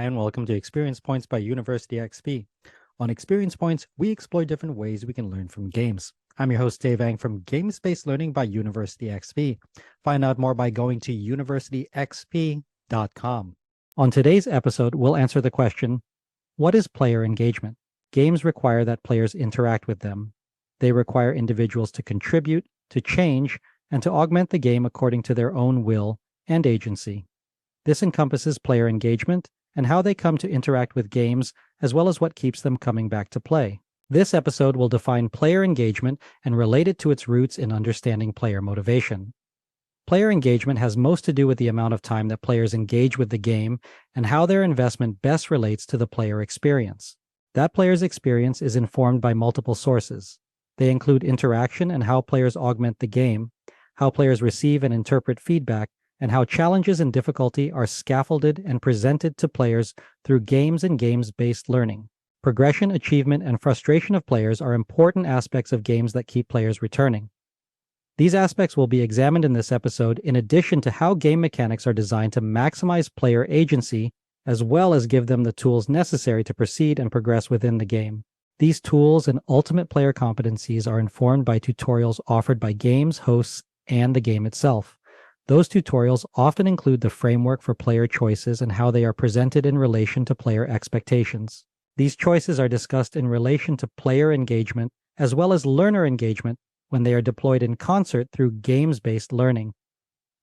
Hi, and welcome to Experience Points by University XP. On Experience Points, we explore different ways we can learn from games. I'm your host, Dave Ang from Games-Based Learning by University XP. Find out more by going to universityxp.com. On today's episode, we'll answer the question, what is player engagement? Games require that players interact with them. They require individuals to contribute, to change, and to augment the game according to their own will and agency. This encompasses player engagement and how they come to interact with games, as well as what keeps them coming back to play. This episode will define player engagement and relate it to its roots in understanding player motivation. Player engagement has most to do with the amount of time that players engage with the game and how their investment best relates to the player experience. That player's experience is informed by multiple sources. They include interaction and how players augment the game, how players receive and interpret feedback, and how challenges and difficulty are scaffolded and presented to players through games and games-based learning. Progression, achievement, and frustration of players are important aspects of games that keep players returning. These aspects will be examined in this episode in addition to how game mechanics are designed to maximize player agency, as well as give them the tools necessary to proceed and progress within the game. These tools and ultimate player competencies are informed by tutorials offered by games, hosts, and the game itself. Those tutorials often include the framework for player choices and how they are presented in relation to player expectations. These choices are discussed in relation to player engagement as well as learner engagement when they are deployed in concert through games-based learning.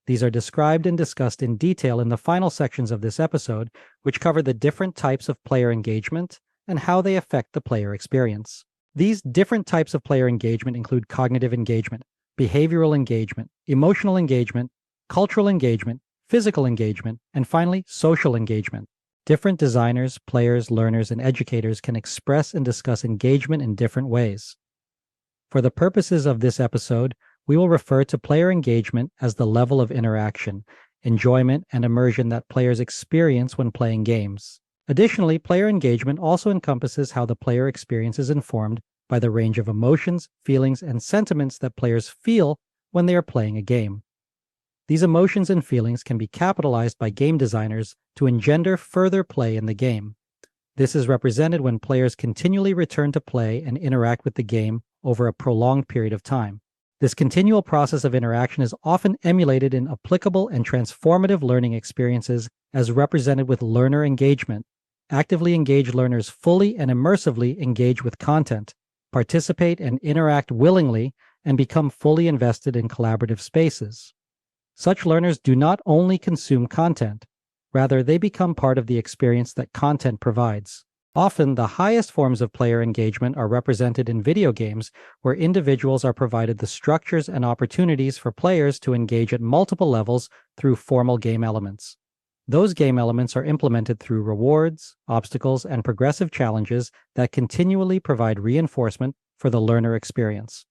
These are described and discussed in detail in the final sections of this episode, which cover the different types of player engagement and how they affect the player experience. These different types of player engagement include cognitive engagement, behavioral engagement, emotional engagement, cultural engagement, physical engagement, and finally, social engagement. Different designers, players, learners, and educators can express and discuss engagement in different ways. For the purposes of this episode, we will refer to player engagement as the level of interaction, enjoyment, and immersion that players experience when playing games. Additionally, player engagement also encompasses how the player experience is informed by the range of emotions, feelings, and sentiments that players feel when they are playing a game. These emotions and feelings can be capitalized by game designers to engender further play in the game. This is represented when players continually return to play and interact with the game over a prolonged period of time. This continual process of interaction is often emulated in applicable and transformative learning experiences as represented with learner engagement. Actively engaged learners fully and immersively engage with content, participate and interact willingly, and become fully invested in collaborative spaces. Such learners do not only consume content, rather they become part of the experience that content provides. Often, the highest forms of player engagement are represented in video games, where individuals are provided the structures and opportunities for players to engage at multiple levels through formal game elements. Those game elements are implemented through rewards, obstacles, and progressive challenges that continually provide reinforcement for the learner experience.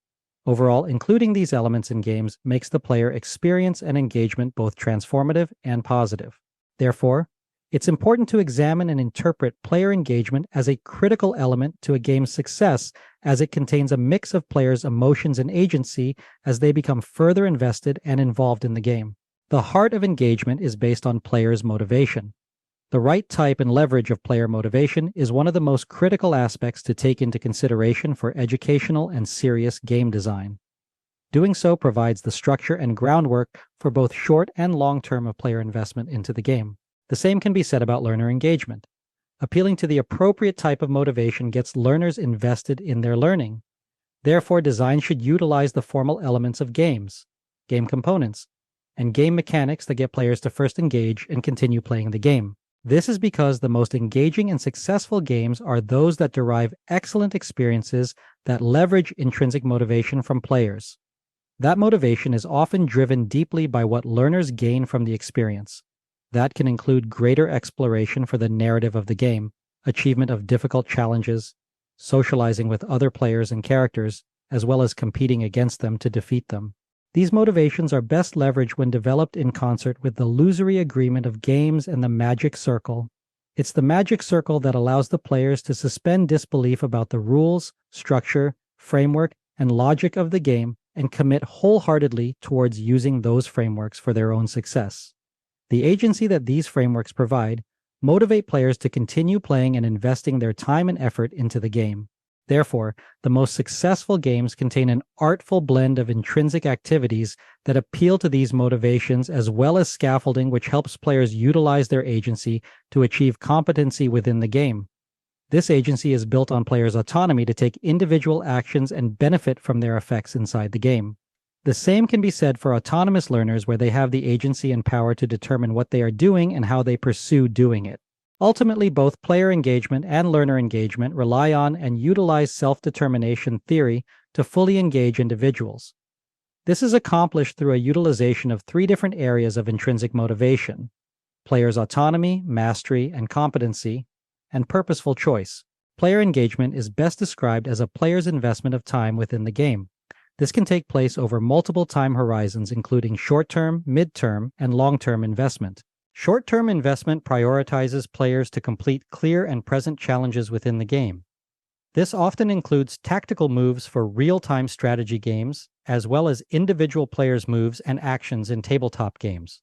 Overall, including these elements in games makes the player experience and engagement both transformative and positive. Therefore, it's important to examine and interpret player engagement as a critical element to a game's success, as it contains a mix of players' emotions and agency as they become further invested and involved in the game. The heart of engagement is based on players' motivation. The right type and leverage of player motivation is one of the most critical aspects to take into consideration for educational and serious game design. Doing so provides the structure and groundwork for both short and long-term of player investment into the game. The same can be said about learner engagement. Appealing to the appropriate type of motivation gets learners invested in their learning. Therefore, design should utilize the formal elements of games, game components, and game mechanics that get players to first engage and continue playing the game. This is because the most engaging and successful games are those that derive excellent experiences that leverage intrinsic motivation from players. That motivation is often driven deeply by what learners gain from the experience. That can include greater exploration for the narrative of the game, achievement of difficult challenges, socializing with other players and characters, as well as competing against them to defeat them. These motivations are best leveraged when developed in concert with the illusory agreement of games and the magic circle. It's the magic circle that allows the players to suspend disbelief about the rules, structure, framework, and logic of the game and commit wholeheartedly towards using those frameworks for their own success. The agency that these frameworks provide, motivate players to continue playing and investing their time and effort into the game. Therefore, the most successful games contain an artful blend of intrinsic activities that appeal to these motivations, as well as scaffolding which helps players utilize their agency to achieve competency within the game. This agency is built on players' autonomy to take individual actions and benefit from their effects inside the game. The same can be said for autonomous learners, where they have the agency and power to determine what they are doing and how they pursue doing it. Ultimately, both player engagement and learner engagement rely on and utilize self-determination theory to fully engage individuals. This is accomplished through a utilization of three different areas of intrinsic motivation: players' autonomy, mastery, and competency, and purposeful choice. Player engagement is best described as a player's investment of time within the game. This can take place over multiple time horizons, including short-term, mid-term, and long-term investment. Short-term investment prioritizes players to complete clear and present challenges within the game. This often includes tactical moves for real-time strategy games, as well as individual players' moves and actions in tabletop games.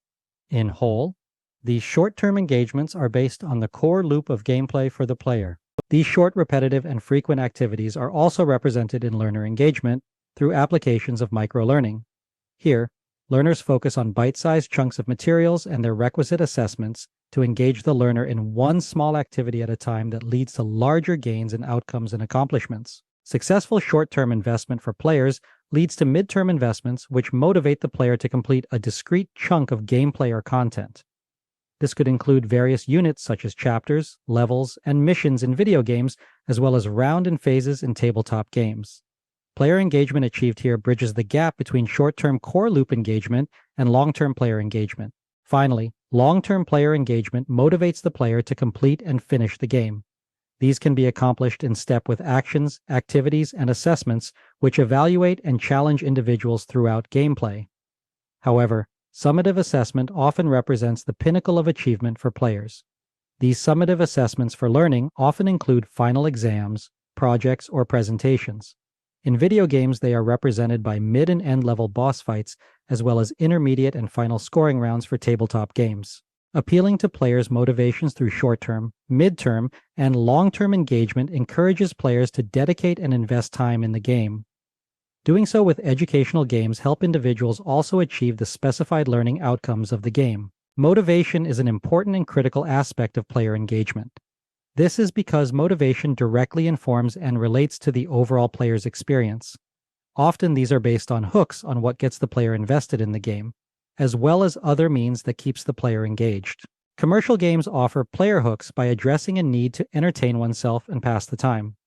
In whole, these short-term engagements are based on the core loop of gameplay for the player. These short, repetitive, and frequent activities are also represented in learner engagement through applications of microlearning. Here, learners focus on bite-sized chunks of materials and their requisite assessments to engage the learner in one small activity at a time that leads to larger gains in outcomes and accomplishments. Successful short-term investment for players leads to mid-term investments, which motivate the player to complete a discrete chunk of gameplay or content. This could include various units such as chapters, levels, and missions in video games, as well as round and phases in tabletop games. Player engagement achieved here bridges the gap between short-term core loop engagement and long-term player engagement. Finally, long-term player engagement motivates the player to complete and finish the game. These can be accomplished in step with actions, activities, and assessments which evaluate and challenge individuals throughout gameplay. However, summative assessment often represents the pinnacle of achievement for players. These summative assessments for learning often include final exams, projects, or presentations. In video games, they are represented by mid and end level boss fights, as well as intermediate and final scoring rounds for tabletop games. Appealing to players' motivations through short-term, mid-term, and long-term engagement encourages players to dedicate and invest time in the game. Doing so with educational games help individuals also achieve the specified learning outcomes of the game. Motivation is an important and critical aspect of player engagement. This is because motivation directly informs and relates to the overall player's experience. Often these are based on hooks on what gets the player invested in the game, as well as other means that keeps the player engaged. Commercial games offer player hooks by addressing a need to entertain oneself and pass the time.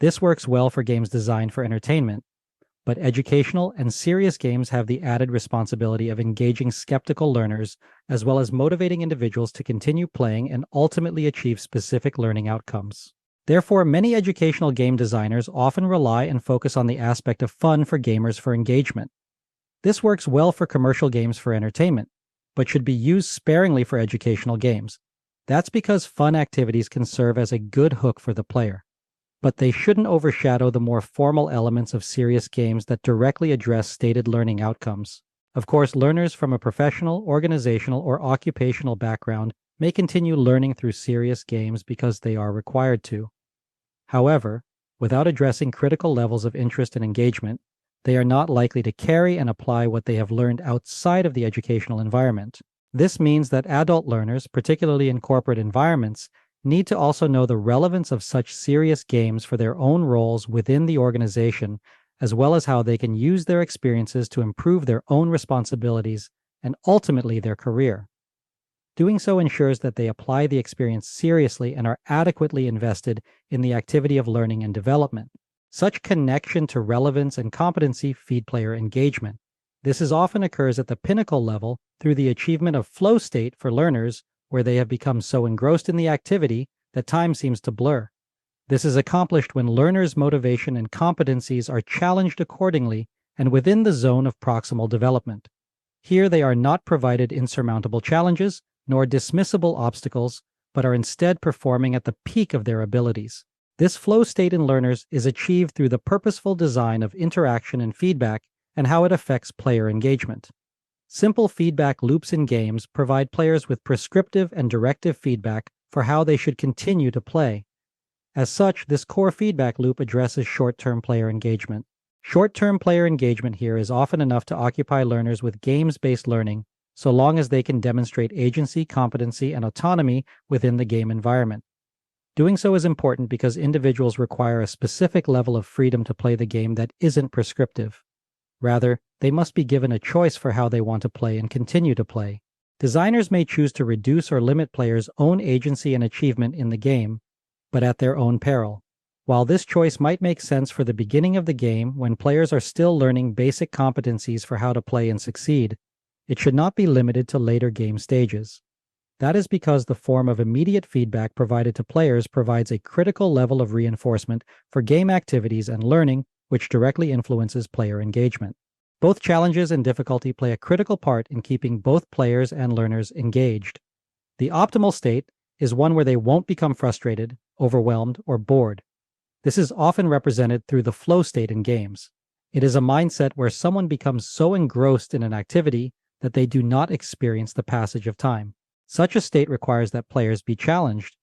This works well for games designed for entertainment, but educational and serious games have the added responsibility of engaging skeptical learners, as well as motivating individuals to continue playing and ultimately achieve specific learning outcomes. Therefore, many educational game designers often rely and focus on the aspect of fun for gamers for engagement. This works well for commercial games for entertainment, but should be used sparingly for educational games. That's because fun activities can serve as a good hook for the player, but they shouldn't overshadow the more formal elements of serious games that directly address stated learning outcomes. Of course, learners from a professional, organizational, or occupational background may continue learning through serious games because they are required to. However, without addressing critical levels of interest and engagement, they are not likely to carry and apply what they have learned outside of the educational environment. This means that adult learners, particularly in corporate environments, need to also know the relevance of such serious games for their own roles within the organization, as well as how they can use their experiences to improve their own responsibilities and ultimately their career. Doing so ensures that they apply the experience seriously and are adequately invested in the activity of learning and development. Such connection to relevance and competency feed player engagement. This often occurs at the pinnacle level through the achievement of flow state for learners, where they have become so engrossed in the activity that time seems to blur. This is accomplished when learners' motivation and competencies are challenged accordingly and within the zone of proximal development. Here they are not provided insurmountable challenges nor dismissible obstacles, but are instead performing at the peak of their abilities. This flow state in learners is achieved through the purposeful design of interaction and feedback and how it affects player engagement. Simple feedback loops in games provide players with prescriptive and directive feedback for how they should continue to play. As such, this core feedback loop addresses short-term player engagement. Short-term player engagement here is often enough to occupy learners with games-based learning, so long as they can demonstrate agency, competency, and autonomy within the game environment. Doing so is important because individuals require a specific level of freedom to play the game that isn't prescriptive. Rather, they must be given a choice for how they want to play and continue to play. Designers may choose to reduce or limit players' own agency and achievement in the game, but at their own peril. While this choice might make sense for the beginning of the game when players are still learning basic competencies for how to play and succeed, it should not be limited to later game stages. That is because the form of immediate feedback provided to players provides a critical level of reinforcement for game activities and learning, which directly influences player engagement. Both challenges and difficulty play a critical part in keeping both players and learners engaged. The optimal state is one where they won't become frustrated, overwhelmed, or bored. This is often represented through the flow state in games. It is a mindset where someone becomes so engrossed in an activity that they do not experience the passage of time. Such a state requires that players be challenged,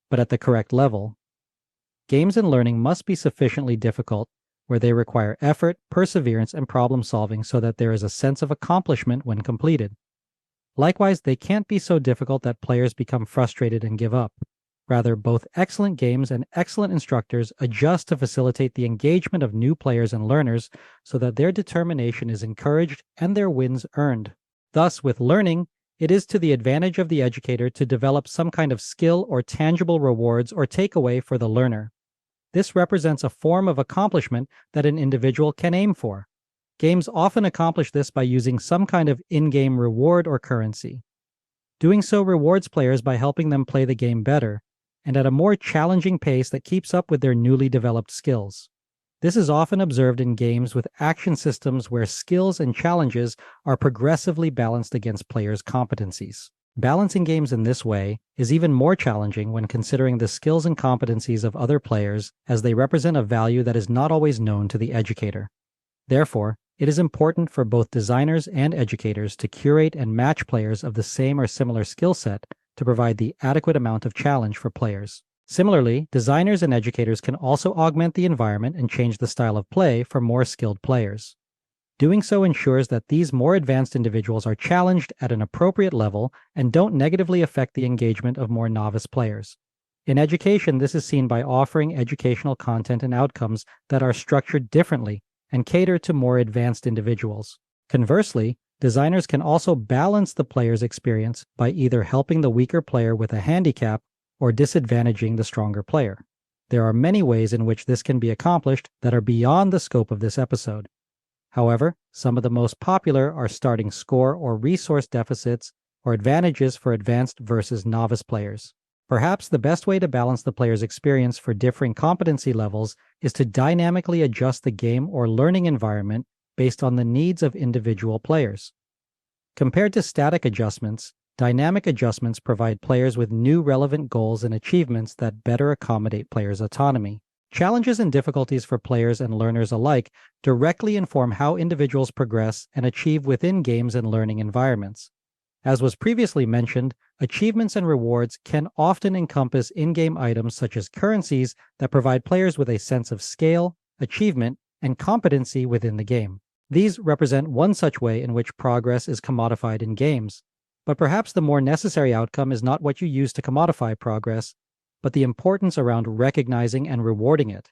but at the correct level. Games and learning must be sufficiently difficult, where they require effort, perseverance, and problem solving so that there is a sense of accomplishment when completed. Likewise, they can't be so difficult that players become frustrated and give up. Rather, both excellent games and excellent instructors adjust to facilitate the engagement of new players and learners so that their determination is encouraged and their wins earned. Thus, with learning, it is to the advantage of the educator to develop some kind of skill or tangible rewards or takeaway for the learner. This represents a form of accomplishment that an individual can aim for. Games often accomplish this by using some kind of in-game reward or currency. Doing so rewards players by helping them play the game better, and at a more challenging pace that keeps up with their newly developed skills. This is often observed in games with action systems where skills and challenges are progressively balanced against players' competencies. Balancing games in this way is even more challenging when considering the skills and competencies of other players, as they represent a value that is not always known to the educator. Therefore, it is important for both designers and educators to curate and match players of the same or similar skill set to provide the adequate amount of challenge for players. Similarly, designers and educators can also augment the environment and change the style of play for more skilled players. Doing so ensures that these more advanced individuals are challenged at an appropriate level and don't negatively affect the engagement of more novice players. In education, this is seen by offering educational content and outcomes that are structured differently and cater to more advanced individuals. Conversely, designers can also balance the player's experience by either helping the weaker player with a handicap or disadvantaging the stronger player. There are many ways in which this can be accomplished that are beyond the scope of this episode. However, some of the most popular are starting score or resource deficits or advantages for advanced versus novice players. Perhaps the best way to balance the player's experience for differing competency levels is to dynamically adjust the game or learning environment based on the needs of individual players. Compared to static adjustments, dynamic adjustments provide players with new relevant goals and achievements that better accommodate players' autonomy. Challenges and difficulties for players and learners alike directly inform how individuals progress and achieve within games and learning environments. As was previously mentioned, achievements and rewards can often encompass in-game items such as currencies that provide players with a sense of scale, achievement, and competency within the game. These represent one such way in which progress is commodified in games. But perhaps the more necessary outcome is not what you use to commodify progress, but the importance around recognizing and rewarding it.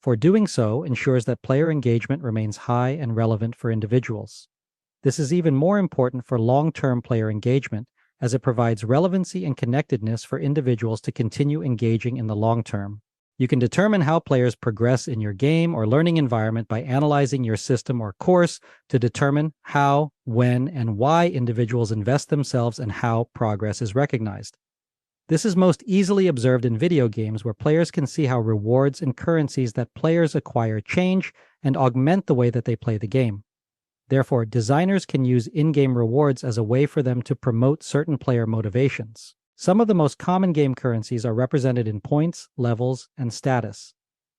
For doing so ensures that player engagement remains high and relevant for individuals. This is even more important for long-term player engagement, as it provides relevancy and connectedness for individuals to continue engaging in the long term. You can determine how players progress in your game or learning environment by analyzing your system or course to determine how, when, and why individuals invest themselves and how progress is recognized. This is most easily observed in video games where players can see how rewards and currencies that players acquire change and augment the way that they play the game. Therefore, designers can use in-game rewards as a way for them to promote certain player motivations. Some of the most common game currencies are represented in points, levels, and status.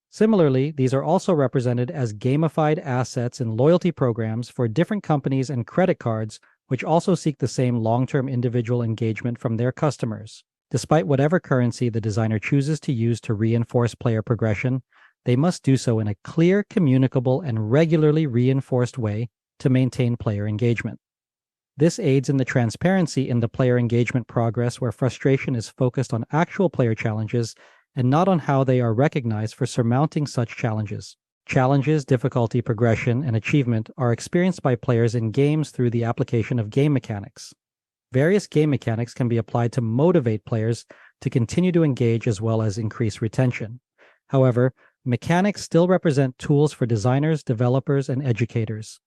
Similarly, these are also represented as gamified assets in loyalty programs for different companies and credit cards, which also seek the same long-term individual engagement from their customers. Despite whatever currency the designer chooses to use to reinforce player progression, they must do so in a clear, communicable, and regularly reinforced way to maintain player engagement. This aids in the transparency in the player engagement progress where frustration is focused on actual player challenges and not on how they are recognized for surmounting such challenges. Challenges, difficulty, progression, and achievement are experienced by players in games through the application of game mechanics. Various game mechanics can be applied to motivate players to continue to engage as well as increase retention. However, mechanics still represent tools for designers, developers, and educators.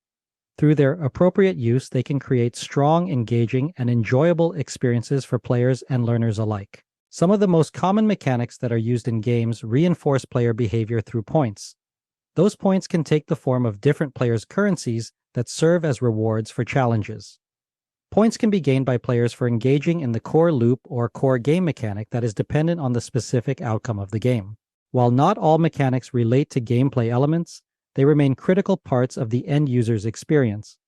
Through their appropriate use, they can create strong, engaging, and enjoyable experiences for players and learners alike. Some of the most common mechanics that are used in games reinforce player behavior through points. Those points can take the form of different players' currencies that serve as rewards for challenges. Points can be gained by players for engaging in the core loop or core game mechanic that is dependent on the specific outcome of the game. While not all mechanics relate to gameplay elements, they remain critical parts of the end user's experience.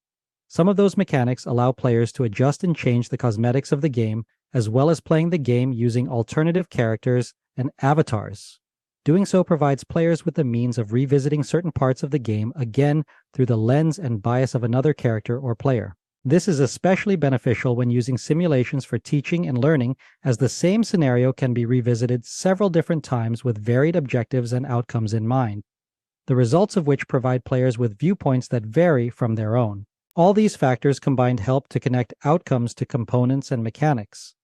Some of those mechanics allow players to adjust and change the cosmetics of the game, as well as playing the game using alternative characters and avatars. Doing so provides players with the means of revisiting certain parts of the game again through the lens and bias of another character or player. This is especially beneficial when using simulations for teaching and learning, as the same scenario can be revisited several different times with varied objectives and outcomes in mind, the results of which provide players with viewpoints that vary from their own. All these factors combined help to connect outcomes to components and mechanics,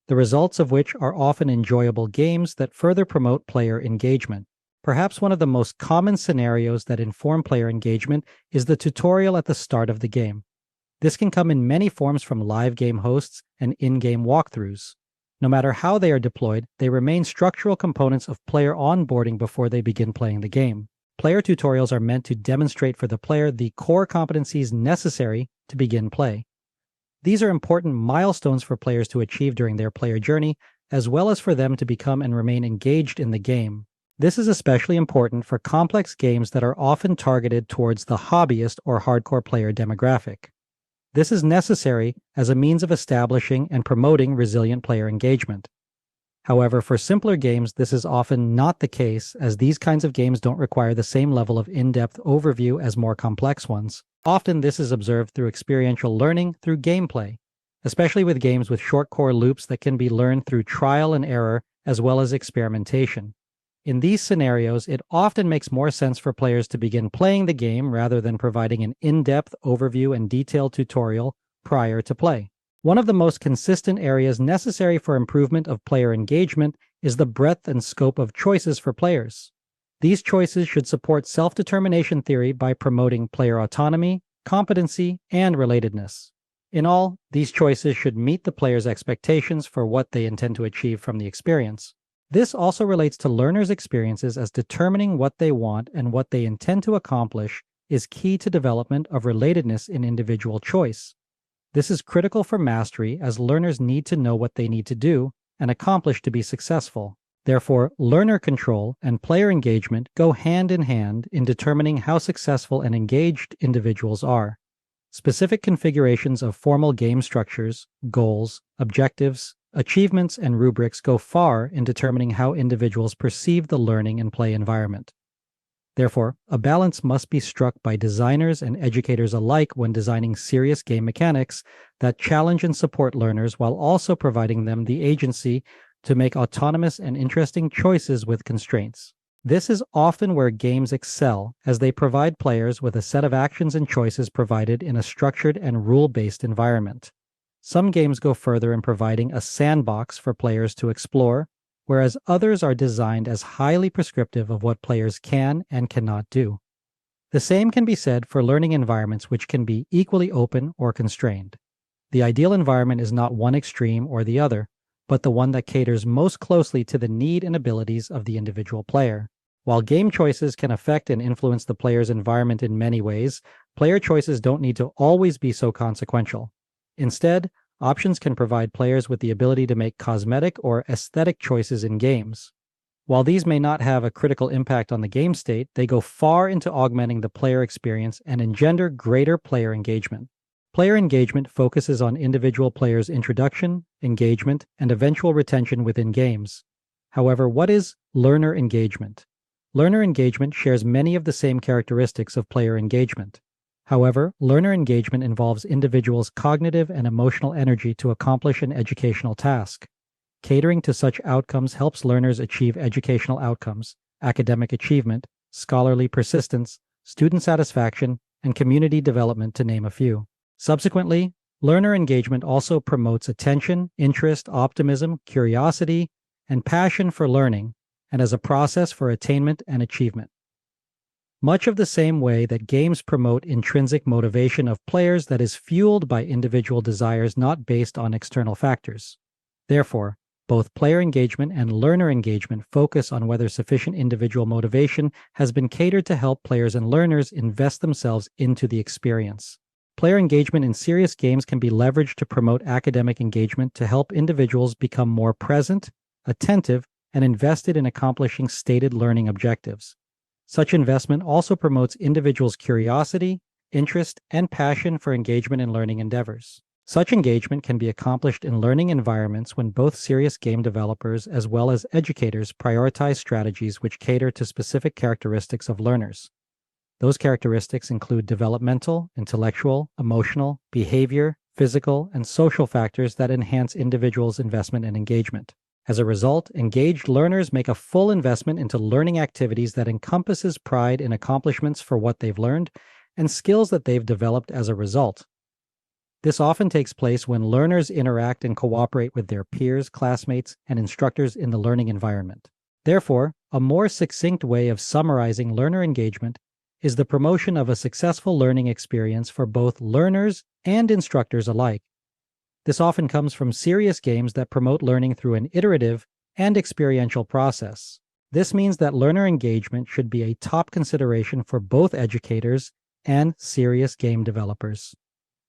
the results of which are often enjoyable games that further promote player engagement. Perhaps one of the most common scenarios that inform player engagement is the tutorial at the start of the game. This can come in many forms from live game hosts and in-game walkthroughs. No matter how they are deployed, they remain structural components of player onboarding before they begin playing the game. Player tutorials are meant to demonstrate for the player the core competencies necessary to begin play. These are important milestones for players to achieve during their player journey, as well as for them to become and remain engaged in the game. This is especially important for complex games that are often targeted towards the hobbyist or hardcore player demographic. This is necessary as a means of establishing and promoting resilient player engagement. However, for simpler games, this is often not the case, as these kinds of games don't require the same level of in-depth overview as more complex ones. Often this is observed through experiential learning through gameplay, especially with games with short core loops that can be learned through trial and error as well as experimentation. In these scenarios, it often makes more sense for players to begin playing the game rather than providing an in-depth overview and detailed tutorial prior to play. One of the most consistent areas necessary for improvement of player engagement is the breadth and scope of choices for players. These choices should support self-determination theory by promoting player autonomy, competency, and relatedness. In all, these choices should meet the player's expectations for what they intend to achieve from the experience. This also relates to learners' experiences, as determining what they want and what they intend to accomplish is key to development of relatedness in individual choice. This is critical for mastery, as learners need to know what they need to do and accomplish to be successful. Therefore, learner control and player engagement go hand in hand in determining how successful and engaged individuals are. Specific configurations of formal game structures, goals, objectives, achievements, and rubrics go far in determining how individuals perceive the learning and play environment. Therefore, a balance must be struck by designers and educators alike when designing serious game mechanics that challenge and support learners while also providing them the agency to make autonomous and interesting choices with constraints. This is often where games excel, as they provide players with a set of actions and choices provided in a structured and rule-based environment. Some games go further in providing a sandbox for players to explore, whereas others are designed as highly prescriptive of what players can and cannot do. The same can be said for learning environments, which can be equally open or constrained. The ideal environment is not one extreme or the other, but the one that caters most closely to the need and abilities of the individual player. While game choices can affect and influence the player's environment in many ways, player choices don't need to always be so consequential. Instead, options can provide players with the ability to make cosmetic or aesthetic choices in games. While these may not have a critical impact on the game state, they go far into augmenting the player experience and engender greater player engagement. Player engagement focuses on individual players' introduction, engagement, and eventual retention within games. However, what is learner engagement? Learner engagement shares many of the same characteristics of player engagement. However, learner engagement involves individuals' cognitive and emotional energy to accomplish an educational task. Catering to such outcomes helps learners achieve educational outcomes, academic achievement, scholarly persistence, student satisfaction, and community development, to name a few. Subsequently, learner engagement also promotes attention, interest, optimism, curiosity, and passion for learning, and as a process for attainment and achievement. Much of the same way that games promote intrinsic motivation of players that is fueled by individual desires not based on external factors. Therefore, both player engagement and learner engagement focus on whether sufficient individual motivation has been catered to help players and learners invest themselves into the experience. Player engagement in serious games can be leveraged to promote academic engagement to help individuals become more present, attentive, and invested in accomplishing stated learning objectives. Such investment also promotes individuals' curiosity, interest, and passion for engagement in learning endeavors. Such engagement can be accomplished in learning environments when both serious game developers as well as educators prioritize strategies which cater to specific characteristics of learners. Those characteristics include developmental, intellectual, emotional, behavior, physical, and social factors that enhance individuals' investment and engagement. As a result, engaged learners make a full investment into learning activities that encompasses pride in accomplishments for what they've learned and skills that they've developed as a result. This often takes place when learners interact and cooperate with their peers, classmates, and instructors in the learning environment. Therefore, a more succinct way of summarizing learner engagement is the promotion of a successful learning experience for both learners and instructors alike. This often comes from serious games that promote learning through an iterative and experiential process. This means that learner engagement should be a top consideration for both educators and serious game developers.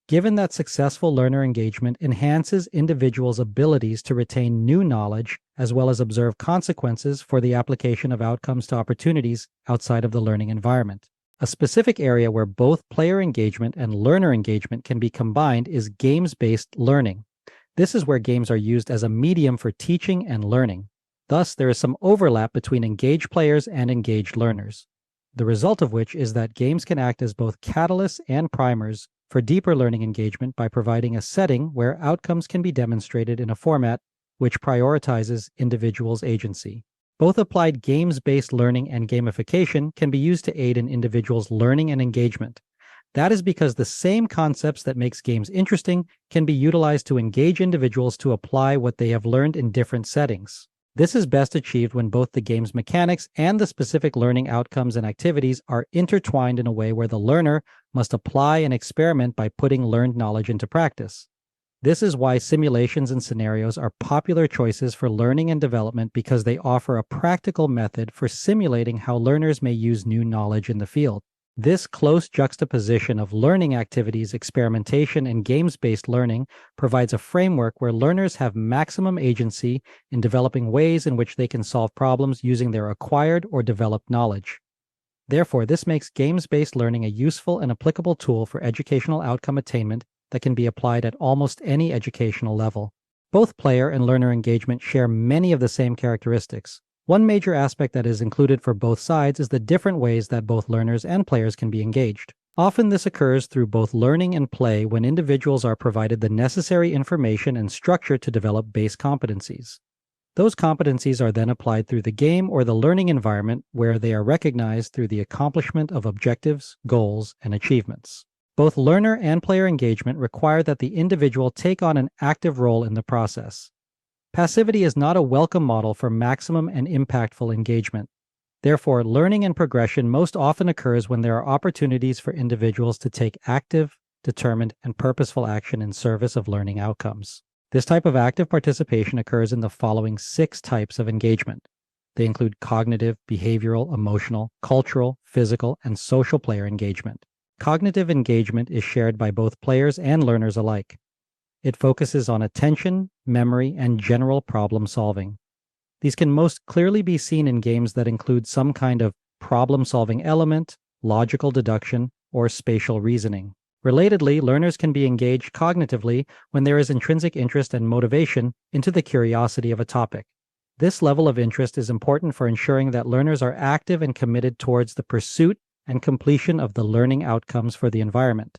Given that successful learner engagement enhances individuals' abilities to retain new knowledge as well as observe consequences for the application of outcomes to opportunities outside of the learning environment. A specific area where both player engagement and learner engagement can be combined is games-based learning. This is where games are used as a medium for teaching and learning. Thus, there is some overlap between engaged players and engaged learners. The result of which is that games can act as both catalysts and primers for deeper learning engagement by providing a setting where outcomes can be demonstrated in a format which prioritizes individuals' agency. Both applied games-based learning and gamification can be used to aid in individuals' learning and engagement. That is because the same concepts that makes games interesting can be utilized to engage individuals to apply what they have learned in different settings. This is best achieved when both the game's mechanics and the specific learning outcomes and activities are intertwined in a way where the learner must apply and experiment by putting learned knowledge into practice. This is why simulations and scenarios are popular choices for learning and development because they offer a practical method for simulating how learners may use new knowledge in the field. This close juxtaposition of learning activities, experimentation, and games-based learning provides a framework where learners have maximum agency in developing ways in which they can solve problems using their acquired or developed knowledge. Therefore, this makes games-based learning a useful and applicable tool for educational outcome attainment that can be applied at almost any educational level. Both player and learner engagement share many of the same characteristics. One major aspect that is included for both sides is the different ways that both learners and players can be engaged. Often this occurs through both learning and play when individuals are provided the necessary information and structure to develop base competencies. Those competencies are then applied through the game or the learning environment where they are recognized through the accomplishment of objectives, goals, and achievements. Both learner and player engagement require that the individual take on an active role in the process. Passivity is not a welcome model for maximum and impactful engagement. Therefore, learning and progression most often occurs when there are opportunities for individuals to take active, determined, and purposeful action in service of learning outcomes. This type of active participation occurs in the following 6 types of engagement. They include cognitive, behavioral, emotional, cultural, physical, and social player engagement. Cognitive engagement is shared by both players and learners alike. It focuses on attention, memory, and general problem solving. These can most clearly be seen in games that include some kind of problem-solving element, logical deduction, or spatial reasoning. Relatedly, learners can be engaged cognitively when there is intrinsic interest and motivation into the curiosity of a topic. This level of interest is important for ensuring that learners are active and committed towards the pursuit and completion of the learning outcomes for the environment.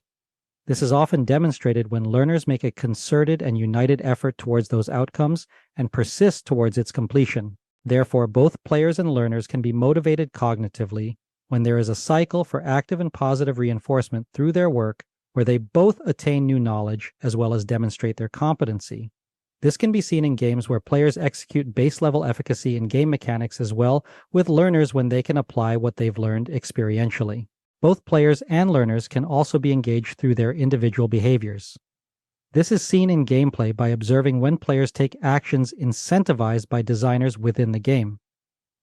This is often demonstrated when learners make a concerted and united effort towards those outcomes and persist towards its completion. Therefore, both players and learners can be motivated cognitively when there is a cycle for active and positive reinforcement through their work where they both attain new knowledge as well as demonstrate their competency. This can be seen in games where players execute base-level efficacy in game mechanics as well with learners when they can apply what they've learned experientially. Both players and learners can also be engaged through their individual behaviors. This is seen in gameplay by observing when players take actions incentivized by designers within the game.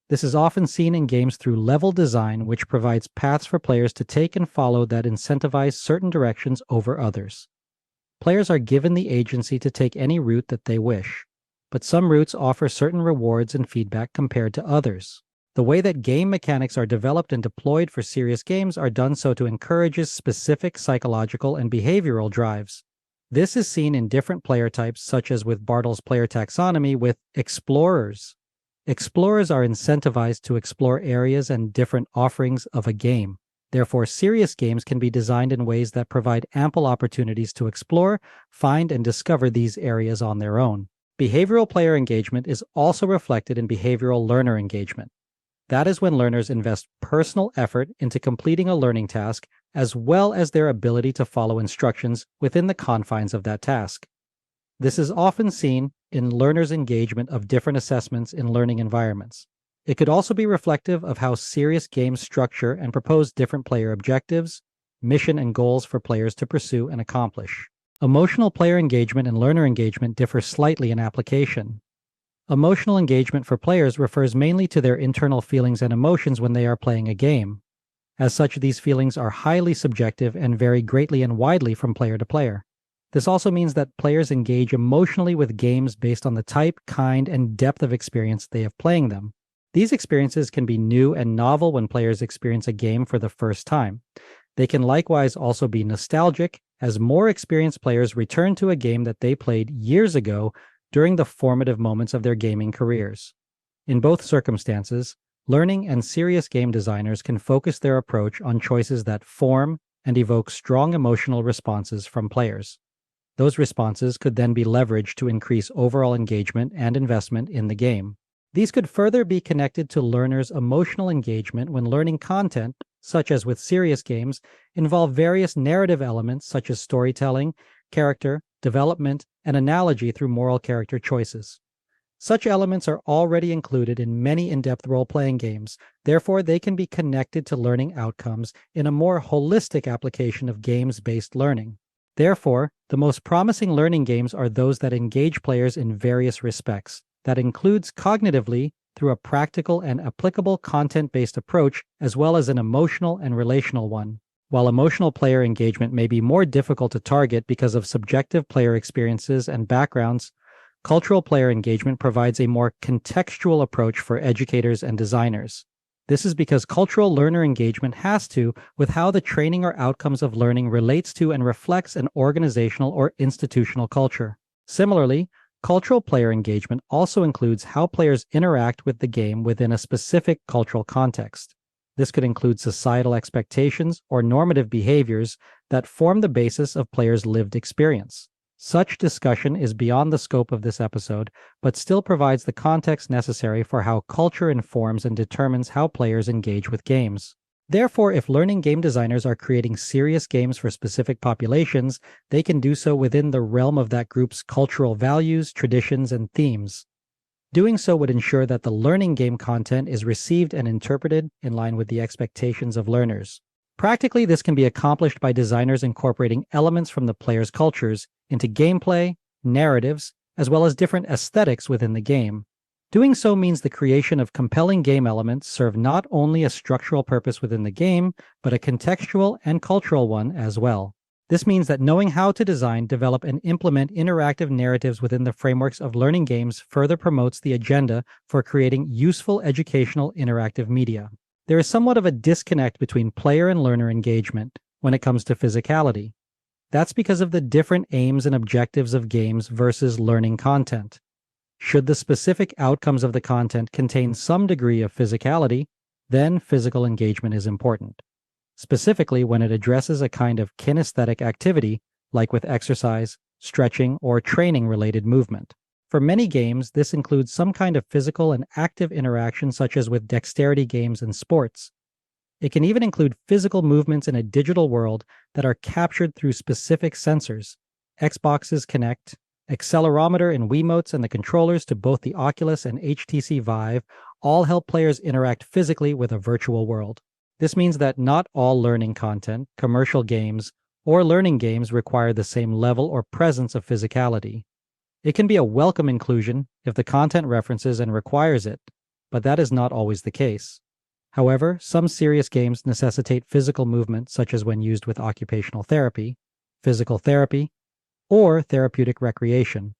This is often seen in games through level design, which provides paths for players to take and follow that incentivize certain directions over others. Players are given the agency to take any route that they wish, but some routes offer certain rewards and feedback compared to others. The way that game mechanics are developed and deployed for serious games are done so to encourage specific psychological and behavioral drives. This is seen in different player types, such as with Bartle's player taxonomy with explorers. Explorers are incentivized to explore areas and different offerings of a game. Therefore, serious games can be designed in ways that provide ample opportunities to explore, find, and discover these areas on their own. Behavioral player engagement is also reflected in behavioral learner engagement. That is when learners invest personal effort into completing a learning task, as well as their ability to follow instructions within the confines of that task. This is often seen in learners' engagement of different assessments in learning environments. It could also be reflective of how serious games structure and propose different player objectives, mission, and goals for players to pursue and accomplish. Emotional player engagement and learner engagement differ slightly in application. Emotional engagement for players refers mainly to their internal feelings and emotions when they are playing a game. As such, these feelings are highly subjective and vary greatly and widely from player to player. This also means that players engage emotionally with games based on the type, kind, and depth of experience they have playing them. These experiences can be new and novel when players experience a game for the first time. They can likewise also be nostalgic, as more experienced players return to a game that they played years ago during the formative moments of their gaming careers. In both circumstances, learning and serious game designers can focus their approach on choices that form and evoke strong emotional responses from players. Those responses could then be leveraged to increase overall engagement and investment in the game. These could further be connected to learners' emotional engagement when learning content, such as with serious games, involve various narrative elements such as storytelling, character, development, and analogy through moral character choices. Such elements are already included in many in-depth role-playing games, therefore they can be connected to learning outcomes in a more holistic application of games-based learning. Therefore, the most promising learning games are those that engage players in various respects. That includes cognitively through a practical and applicable content-based approach, as well as an emotional and relational one. While emotional player engagement may be more difficult to target because of subjective player experiences and backgrounds, cultural player engagement provides a more contextual approach for educators and designers. This is because cultural learner engagement has to with how the training or outcomes of learning relates to and reflects an organizational or institutional culture. Similarly, cultural player engagement also includes how players interact with the game within a specific cultural context. This could include societal expectations or normative behaviors that form the basis of players' lived experience. Such discussion is beyond the scope of this episode, but still provides the context necessary for how culture informs and determines how players engage with games. Therefore, if learning game designers are creating serious games for specific populations, they can do so within the realm of that group's cultural values, traditions, and themes. Doing so would ensure that the learning game content is received and interpreted in line with the expectations of learners. Practically, this can be accomplished by designers incorporating elements from the players' cultures into gameplay, narratives, as well as different aesthetics within the game. Doing so means the creation of compelling game elements serve not only a structural purpose within the game, but a contextual and cultural one as well. This means that knowing how to design, develop, and implement interactive narratives within the frameworks of learning games further promotes the agenda for creating useful educational interactive media. There is somewhat of a disconnect between player and learner engagement when it comes to physicality. That's because of the different aims and objectives of games versus learning content. Should the specific outcomes of the content contain some degree of physicality, then physical engagement is important, specifically when it addresses a kind of kinesthetic activity, like with exercise, stretching, or training-related movement. For many games, this includes some kind of physical and active interaction, such as with dexterity games and sports. It can even include physical movements in a digital world that are captured through specific sensors. Xbox's Kinect, accelerometer in Wiimotes, and the controllers to both the Oculus and HTC Vive all help players interact physically with a virtual world. This means that not all learning content, commercial games, or learning games require the same level or presence of physicality. It can be a welcome inclusion if the content references and requires it, but that is not always the case. However, some serious games necessitate physical movement, such as when used with occupational therapy, physical therapy, or therapeutic recreation.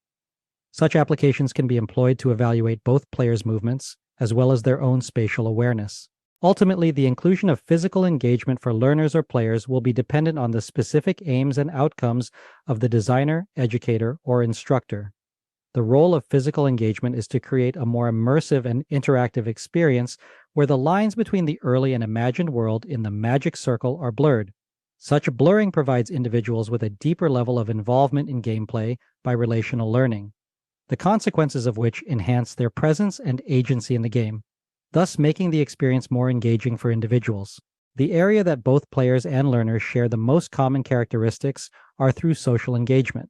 Such applications can be employed to evaluate both players' movements as well as their own spatial awareness. Ultimately, the inclusion of physical engagement for learners or players will be dependent on the specific aims and outcomes of the designer, educator, or instructor. The role of physical engagement is to create a more immersive and interactive experience where the lines between the early and imagined world in the magic circle are blurred. Such blurring provides individuals with a deeper level of involvement in gameplay by relational learning, the consequences of which enhance their presence and agency in the game, thus making the experience more engaging for individuals. The area that both players and learners share the most common characteristics are through social engagement.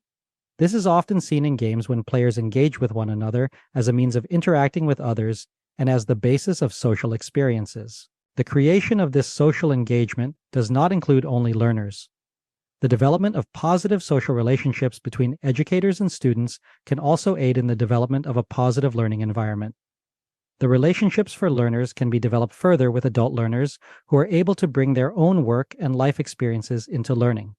This is often seen in games when players engage with one another as a means of interacting with others and as the basis of social experiences. The creation of this social engagement does not include only learners. The development of positive social relationships between educators and students can also aid in the development of a positive learning environment. The relationships for learners can be developed further with adult learners who are able to bring their own work and life experiences into learning,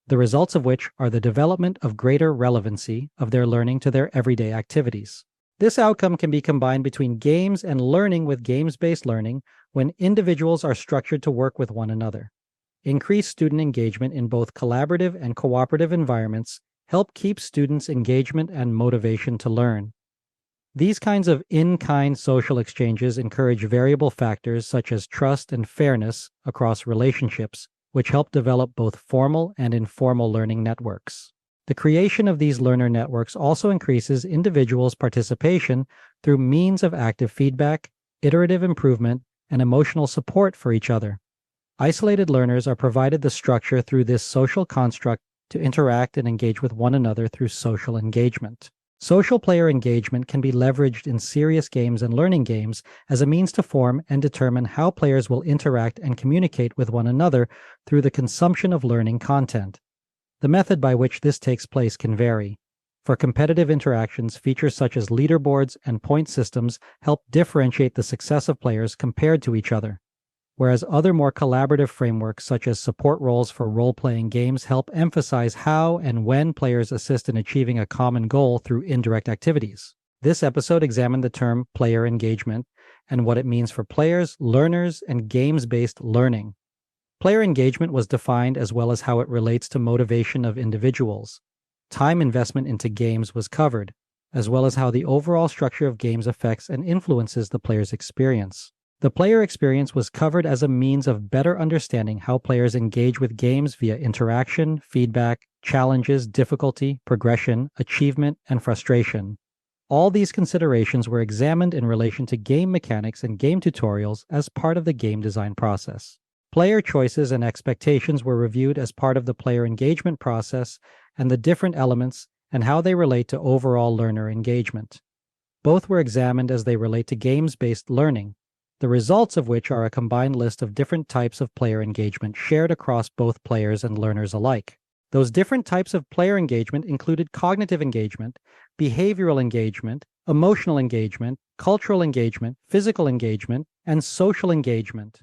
the results of which are the development of greater relevancy of their learning to their everyday activities. This outcome can be combined between games and learning with games-based learning when individuals are structured to work with one another. Increased student engagement in both collaborative and cooperative environments help keep students' engagement and motivation to learn. These kinds of in-kind social exchanges encourage variable factors such as trust and fairness across relationships, which help develop both formal and informal learning networks. The creation of these learner networks also increases individuals' participation through means of active feedback, iterative improvement, and emotional support for each other. Isolated learners are provided the structure through this social construct to interact and engage with one another through social engagement. Social player engagement can be leveraged in serious games and learning games as a means to form and determine how players will interact and communicate with one another through the consumption of learning content. The method by which this takes place can vary. For competitive interactions, features such as leaderboards and point systems help differentiate the success of players compared to each other, whereas other more collaborative frameworks such as support roles for role-playing games help emphasize how and when players assist in achieving a common goal through indirect activities. This episode examined the term player engagement and what it means for players, learners, and games-based learning. Player engagement was defined as well as how it relates to motivation of individuals. Time investment into games was covered, as well as how the overall structure of games affects and influences the player's experience. The player experience was covered as a means of better understanding how players engage with games via interaction, feedback, challenges, difficulty, progression, achievement, and frustration. All these considerations were examined in relation to game mechanics and game tutorials as part of the game design process. Player choices and expectations were reviewed as part of the player engagement process and the different elements and how they relate to overall learner engagement. Both were examined as they relate to games-based learning, the results of which are a combined list of different types of player engagement shared across both players and learners alike. Those different types of player engagement included cognitive engagement, behavioral engagement, emotional engagement, cultural engagement, physical engagement, and social engagement.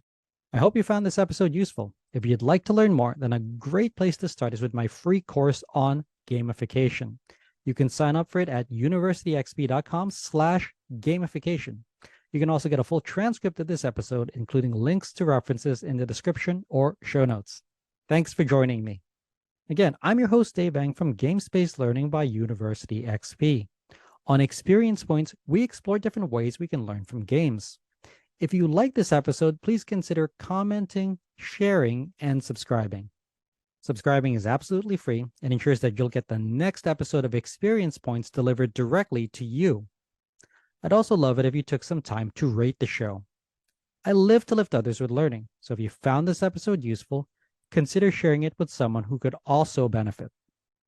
I hope you found this episode useful. If you'd like to learn more, then a great place to start is with my free course on gamification. You can sign up for it at universityxp.com/gamification. You can also get a full transcript of this episode, including links to references in the description or show notes. Thanks for joining me. Again, I'm your host, Dave Eng from Game-Based Learning by University XP. On Experience Points, we explore different ways we can learn from games. If you like this episode, please consider commenting, sharing, and subscribing. Subscribing is absolutely free and ensures that you'll get the next episode of Experience Points delivered directly to you. I'd also love it if you took some time to rate the show. I live to lift others with learning, so if you found this episode useful, consider sharing it with someone who could also benefit.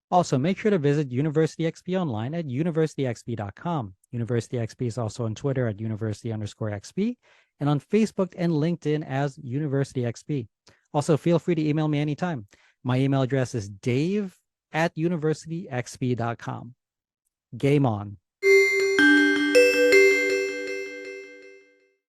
Also, make sure to visit University XP online at universityxp.com. University XP is also on Twitter at university_XP and on Facebook and LinkedIn as University XP. Also, feel free to email me anytime. My email address is dave@universityxp.com. Game on.